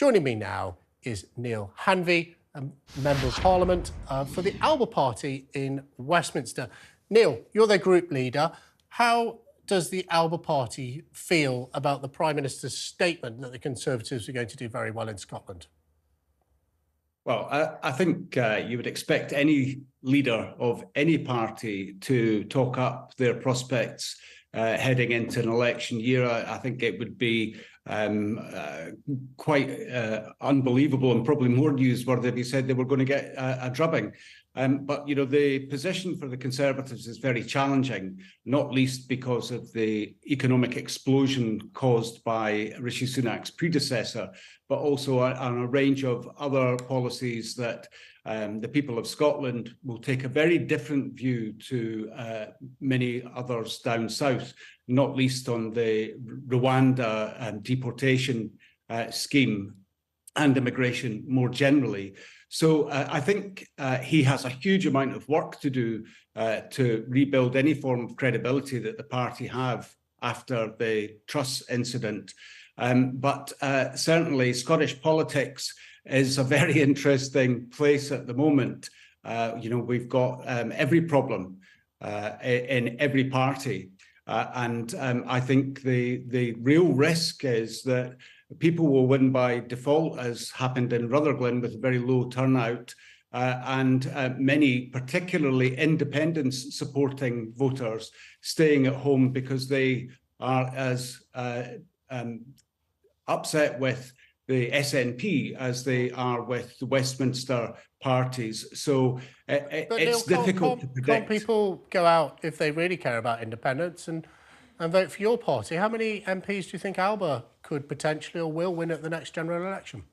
Joining me now is Neale Hanvey, a Member of Parliament for the Alba Party in Westminster. Neale, you're their group leader. How does the Alba Party feel about the Prime Minister's statement that the Conservatives are going to do very well in Scotland? Well, I think you would expect any leader of any party to talk up their prospects heading into an election year. I think it would be quite unbelievable and probably more newsworthy if he said they were going to get a drubbing. But, you know, the position for the Conservatives is very challenging, not least because of the economic explosion caused by Rishi Sunak's predecessor, but also on a range of other policies that the people of Scotland will take a very different view to many others down south, not least on the Rwanda deportation scheme and immigration more generally. So I think he has a huge amount of work to do to rebuild any form of credibility that the party have after the Truss incident. But certainly Scottish politics is a very interesting place at the moment. You know, we've got every problem in every party. And I think the real risk is that people will win by default, as happened in Rutherglen with very low turnout, and many, particularly independence supporting voters, staying at home because they are as upset with the SNP as they are with the Westminster parties. So it's Neale, difficult to predict. Can't people go out if they really care about independence and vote for your party? How many MPs do you think Alba could potentially or will win at the next general election?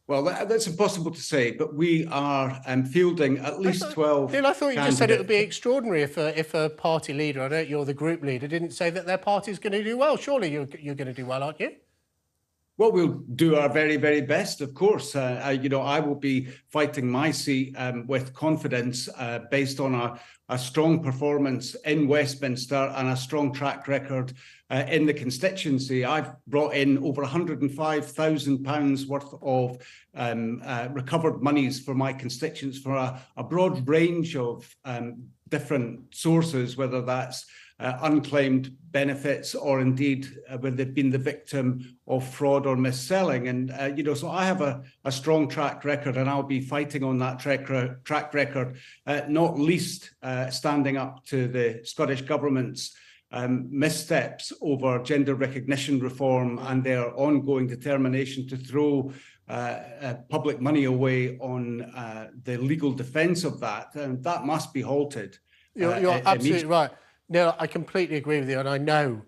Well, that's impossible to say, but we are fielding at least 12 Neale, I thought you just said it would be candidates. Extraordinary if a party leader, I know you're the group leader, didn't say that their party's going to do well. Surely you're going to do well, aren't you? Well, we'll do our very, very best, of course. You know, I will be fighting my seat with confidence based on a strong performance in Westminster and a strong track record in the constituency. I've brought in over £105,000 worth of recovered monies for my constituents for a broad range of different sources, whether that's unclaimed benefits or indeed when they've been the victim of fraud or mis-selling. And, you know, so I have a strong track record and I'll be fighting on that track record, not least standing up to the Scottish Government's missteps over gender recognition reform and their ongoing determination to throw public money away on the legal defence of that. And that must be halted. You're absolutely right. No, I completely agree with you, and I know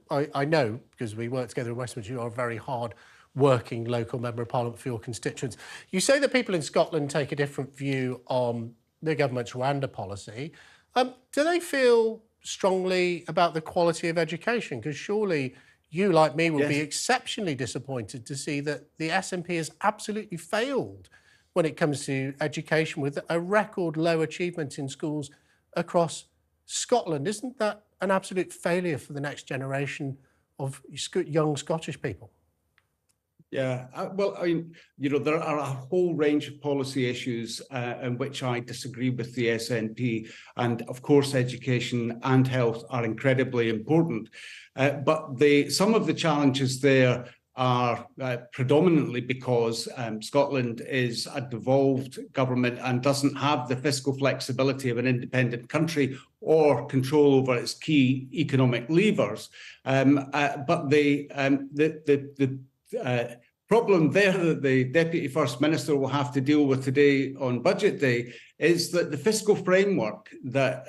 because we work together in Westminster, you're a very hard-working local member of Parliament for your constituents. You say that people in Scotland take a different view on the government's Rwanda policy. Do they feel strongly about the quality of education? Because surely you, like me, would be exceptionally disappointed to see that the SNP has absolutely failed when it comes to education, with a record low achievement in schools across Scotland. Isn't that an absolute failure for the next generation of young Scottish people? Yeah, well, I mean, you know, there are a whole range of policy issues in which I disagree with the SNP. And of course, education and health are incredibly important. But some of the challenges there are predominantly because Scotland is a devolved government and doesn't have the fiscal flexibility of an independent country or control over its key economic levers. But the problem there that the Deputy First Minister will have to deal with today on Budget Day is that the fiscal framework that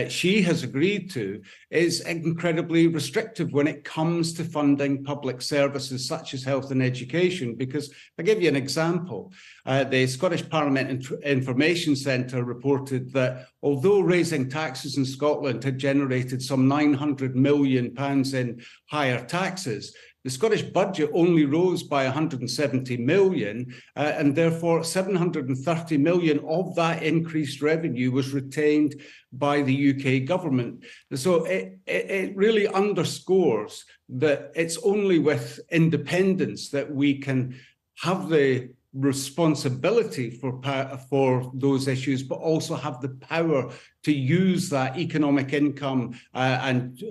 she has agreed to is incredibly restrictive when it comes to funding public services such as health and education. Because I'll give you an example. The Scottish Parliament Information Centre reported that although raising taxes in Scotland had generated some £900 million in higher taxes, the Scottish budget only rose by 170 million, and therefore 730 million of that increased revenue was retained by the UK government. So it really underscores that it's only with independence that we can have the responsibility for those issues, but also have the power to use that economic income and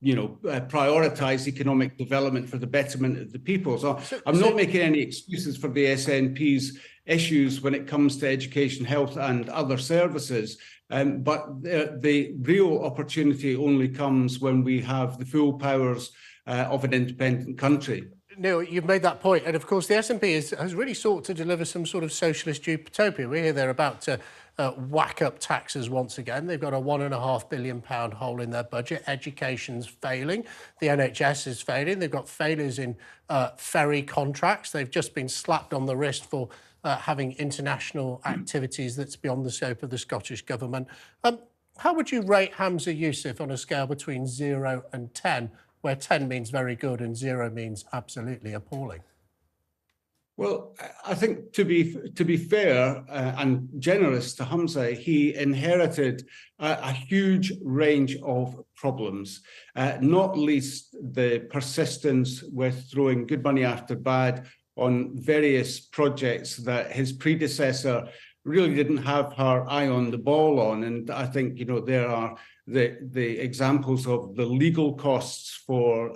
prioritise economic development for the betterment of the people. So I'm not making any excuses for the SNP's issues when it comes to education, health and other services, but the real opportunity only comes when we have the full powers of an independent country. Neale, you've made that point. And of course, the SNP has really sought to deliver some sort of socialist utopia. We hear they're about to whack up taxes once again. They've got a £1.5 billion hole in their budget. Education's failing. The NHS is failing. They've got failures in ferry contracts. They've just been slapped on the wrist for having international activities that's beyond the scope of the Scottish Government. How would you rate Hamza Yusuf on a scale between 0 and 10? Where 10 means very good and 0 means absolutely appalling? Well, I think to be fair and generous to Hamza, he inherited a huge range of problems, not least the persistence with throwing good money after bad on various projects that his predecessor really didn't have her eye on the ball on. And I think, there are the examples of the legal costs for,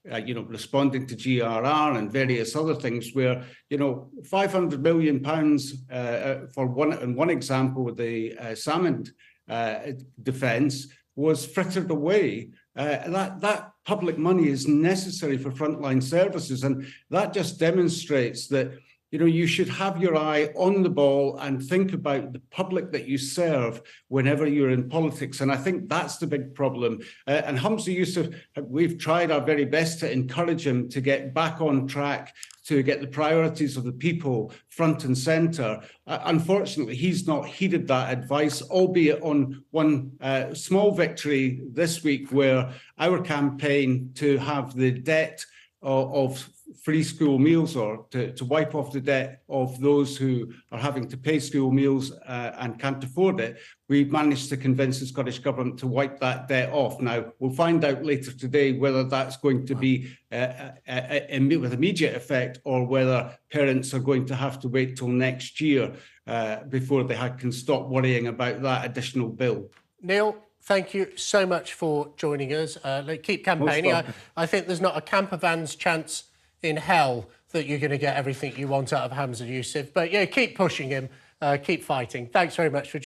responding to GRR and various other things where, £500 million for one example with the salmon defence was frittered away. That public money is necessary for frontline services. And that just demonstrates that you should have your eye on the ball and think about the public that you serve whenever you're in politics. And I think that's the big problem. And Hamza Yusuf, we've tried our very best to encourage him to get back on track, to get the priorities of the people front and centre. Unfortunately, he's not heeded that advice, albeit on one small victory this week where our campaign to have the debt of free school meals, or to wipe off the debt of those who are having to pay school meals and can't afford it, we've managed to convince the Scottish Government to wipe that debt off. Now, we'll find out later today whether that's going to be with immediate effect or whether parents are going to have to wait till next year before they can stop worrying about that additional bill. Neale, thank you so much for joining us. Keep campaigning. I think there's not a campervan's chance in hell that you're going to get everything you want out of Hamza Yusuf. But yeah, keep pushing him, keep fighting. Thanks very much for